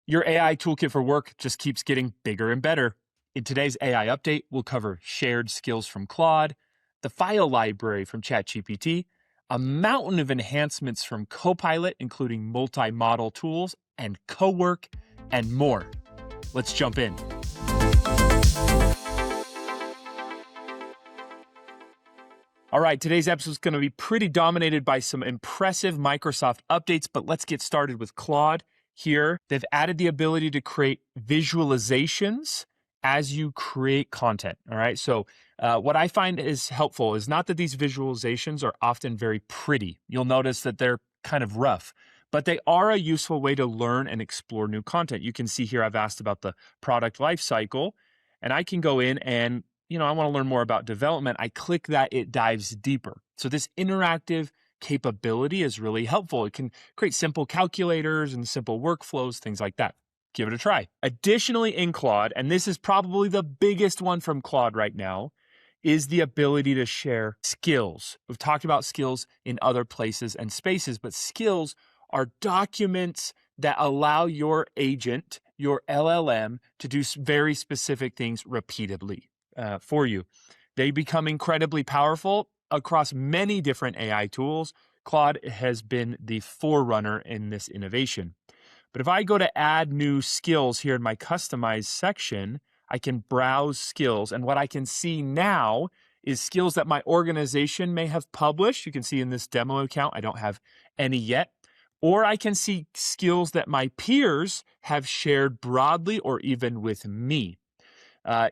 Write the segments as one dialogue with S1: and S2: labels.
S1: Your AI toolkit for work just keeps getting bigger and better. In today's AI update, we'll cover shared skills from Claude, the file library from ChatGPT, a mountain of enhancements from Copilot, including multi-model tools and Cowork, and more. Let's jump in. All right, today's episode is going to be pretty dominated by some impressive Microsoft updates, but let's get started with Claude. Here, they've added the ability to create visualizations as you create content. All right, so what I find is helpful is not that these visualizations are often very pretty. You'll notice that they're kind of rough, but they are a useful way to learn and explore new content. You can see here I've asked about the product life cycle, and I can go in and I want to learn more about development. I click that, it dives deeper. So this interactive capability is really helpful. It can create simple calculators and simple workflows, things like that. Give it a try. Additionally, in Claude, and this is probably the biggest one from Claude right now, is the ability to share skills. We've talked about skills in other places and spaces, but skills are documents that allow your agent, your LLM, to do very specific things repeatedly. For you. They become incredibly powerful across many different AI tools. Claude has been the forerunner in this innovation. But if I go to add new skills here in my customized section, I can browse skills. And what I can see now is skills that my organization may have published. You can see in this demo account, I don't have any yet. Or I can see skills that my peers have shared broadly or even with me.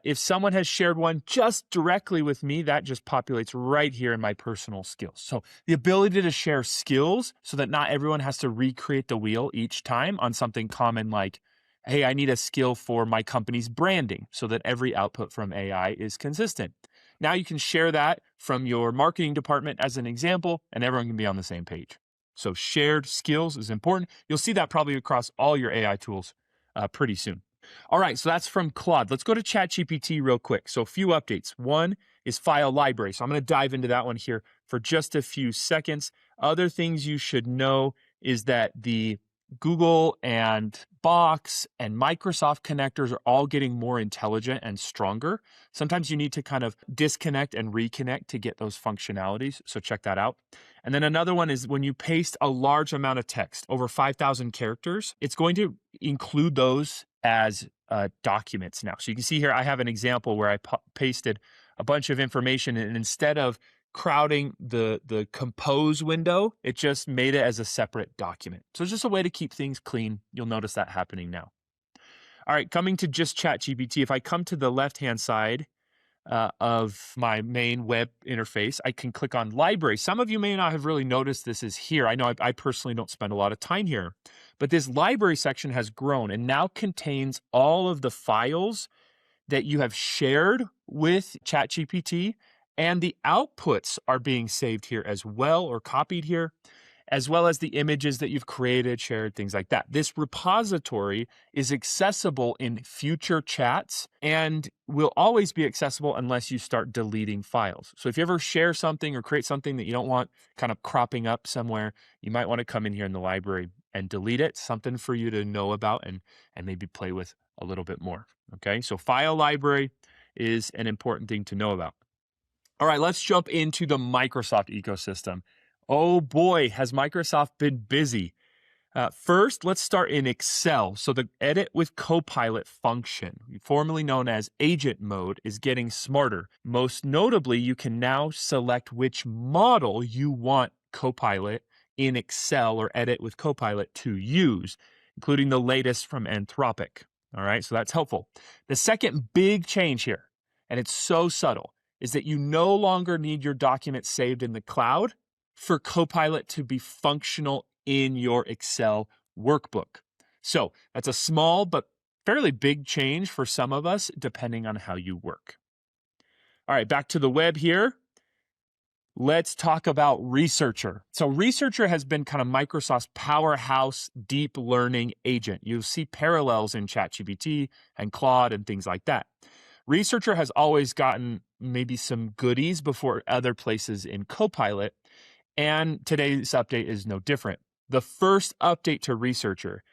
S1: If someone has shared one just directly with me, that just populates right here in my personal skills. So the ability to share skills so that not everyone has to recreate the wheel each time on something common like, hey, I need a skill for my company's branding so that every output from AI is consistent. Now you can share that from your marketing department as an example, and everyone can be on the same page. So shared skills is important. You'll see that probably across all your AI tools pretty soon. All right, so that's from Claude. Let's go to ChatGPT real quick. So a few updates. One is file library. So I'm going to dive into that one here for just a few seconds. Other things you should know is that the Google and Box and Microsoft connectors are all getting more intelligent and stronger. Sometimes you need to kind of disconnect and reconnect to get those functionalities. So check that out. And then another one is when you paste a large amount of text, over 5,000 characters, it's going to include those as documents now. So you can see here, I have an example where I pasted a bunch of information, and instead of crowding the compose window, it just made it as a separate document. So it's just a way to keep things clean. You'll notice that happening now. All right, coming to just ChatGPT, if I come to the left-hand side of my main web interface, I can click on library. Some of you may not have really noticed this is here. I know I personally don't spend a lot of time here, but this library section has grown and now contains all of the files that you have shared with ChatGPT, and the outputs are being saved here as well, or copied here, as well as the images that you've created, shared, things like that. This repository is accessible in future chats and will always be accessible unless you start deleting files. So if you ever share something or create something that you don't want kind of cropping up somewhere, you might want to come in here in the library and delete it, something for you to know about and maybe play with a little bit more. Okay, so file library is an important thing to know about. All right, let's jump into the Microsoft ecosystem. Oh boy, has Microsoft been busy. First, let's start in Excel. So the edit with Copilot function, formerly known as agent mode, is getting smarter. Most notably, you can now select which model you want Copilot in Excel or edit with Copilot to use, including the latest from Anthropic. All right, so that's helpful. The second big change here, and it's so subtle, is that you no longer need your documents saved in the cloud for Copilot to be functional in your Excel workbook. So that's a small but fairly big change for some of us, depending on how you work. All right, back to the web here. Let's talk about Researcher. So Researcher has been kind of Microsoft's powerhouse deep learning agent. You'll see parallels in ChatGPT and Claude and things like that. Researcher has always gotten maybe some goodies before other places in Copilot, and today's update is no different. The first update to Researcher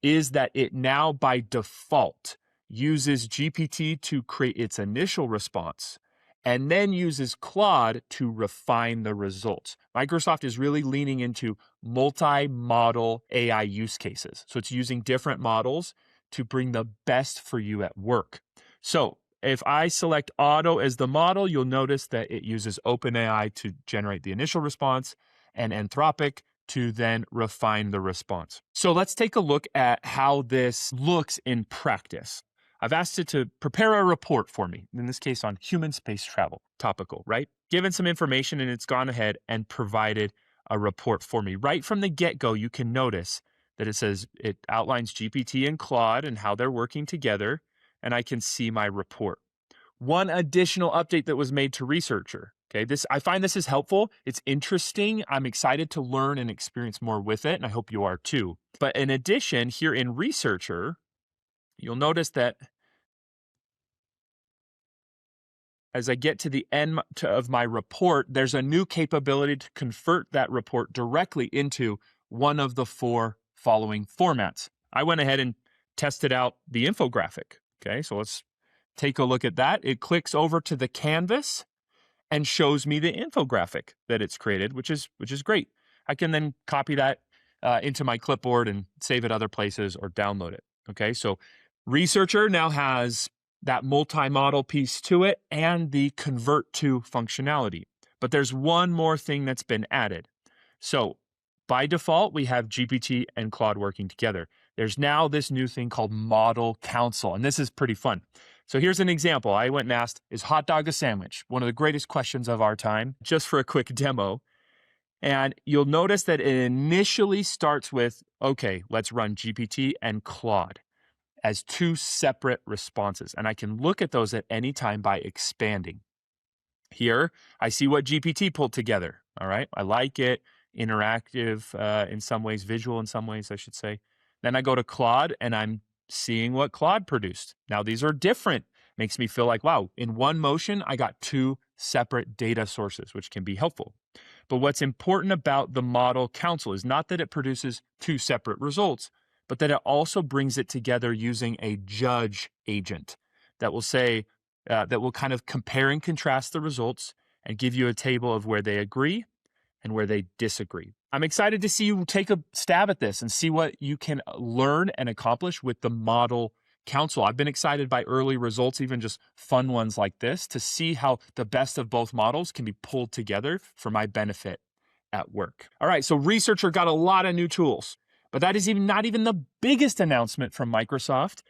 S1: is that it now by default uses GPT to create its initial response and then uses Claude to refine the results. Microsoft is really leaning into multi-model AI use cases. So it's using different models to bring the best for you at work. So if I select Auto as the model, you'll notice that it uses OpenAI to generate the initial response and Anthropic to then refine the response. So let's take a look at how this looks in practice. I've asked it to prepare a report for me, in this case on human space travel, topical, right? Given some information and it's gone ahead and provided a report for me. Right from the get-go, you can notice that it says it outlines GPT and Claude and how they're working together, and I can see my report. One additional update that was made to Researcher. Okay, I find this is helpful. It's interesting. I'm excited to learn and experience more with it, and I hope you are too. But in addition, here in Researcher, you'll notice that as I get to the end of my report, there's a new capability to convert that report directly into one of the 4 following formats. I went ahead and tested out the infographic. Okay, so let's take a look at that. It clicks over to the canvas and shows me the infographic that it's created, which is great. I can then copy that into my clipboard and save it other places or download it. Okay, so Researcher now has that multi-model piece to it and the convert to functionality. But there's one more thing that's been added. So by default, we have GPT and Claude working together. There's now this new thing called Model Council, and this is pretty fun. So here's an example. I went and asked, is hot dog a sandwich? One of the greatest questions of our time, just for a quick demo. And you'll notice that it initially starts with, okay, let's run GPT and Claude as 2 separate responses. And I can look at those at any time by expanding. Here, I see what GPT pulled together. All right, I like it. Interactive in some ways, visual in some ways, I should say. Then I go to Claude and I'm seeing what Claude produced. Now, these are different. Makes me feel like, wow, in one motion, I got 2 separate data sources, which can be helpful. But what's important about the Model Council is not that it produces 2 separate results, but that it also brings it together using a judge agent that will say, that will kind of compare and contrast the results and give you a table of where they agree and where they disagree. I'm excited to see you take a stab at this and see what you can learn and accomplish with the Model Council. I've been excited by early results, even just fun ones like this, to see how the best of both models can be pulled together for my benefit at work. All right, so Researcher got a lot of new tools. But that is not even the biggest announcement from Microsoft.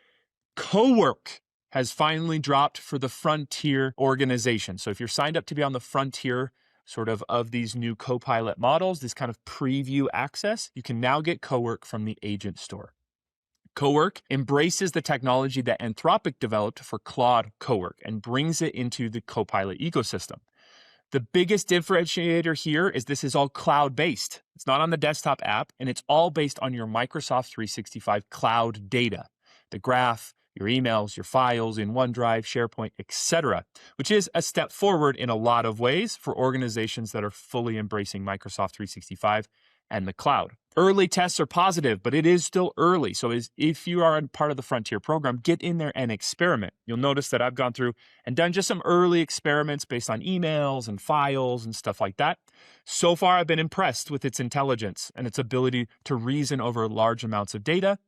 S1: Cowork has finally dropped for the Frontier organization. So if you're signed up to be on the Frontier of these new Copilot models, this kind of preview access, you can now get Cowork from the Agent Store. Cowork embraces the technology that Anthropic developed for Claude Cowork and brings it into the Copilot ecosystem. The biggest differentiator here is this is all cloud-based. It's not on the desktop app, and it's all based on your Microsoft 365 cloud data, the graph, your emails, your files in OneDrive, SharePoint, etc., which is a step forward in a lot of ways for organizations that are fully embracing Microsoft 365 and the cloud. Early tests are positive, but it is still early. So if you are a part of the Frontier program, get in there and experiment. You'll notice that I've gone through and done just some early experiments based on emails and files and stuff like that. So far, I've been impressed with its intelligence and its ability to reason over large amounts of data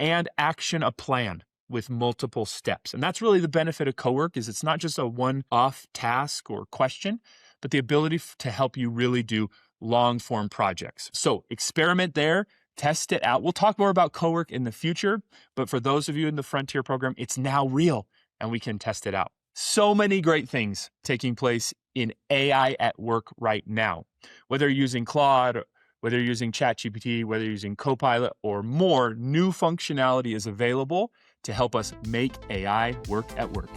S1: and action a plan with multiple steps. And that's really the benefit of Cowork, is it's not just a one-off task or question, but the ability to help you really do long-form projects. So experiment there, test it out. We'll talk more about Cowork in the future, but for those of you in the Frontier program, it's now real and we can test it out. So many great things taking place in AI at work right now. Whether you're using Claude, whether you're using ChatGPT, whether you're using Copilot or more, new functionality is available to help us make AI work at work.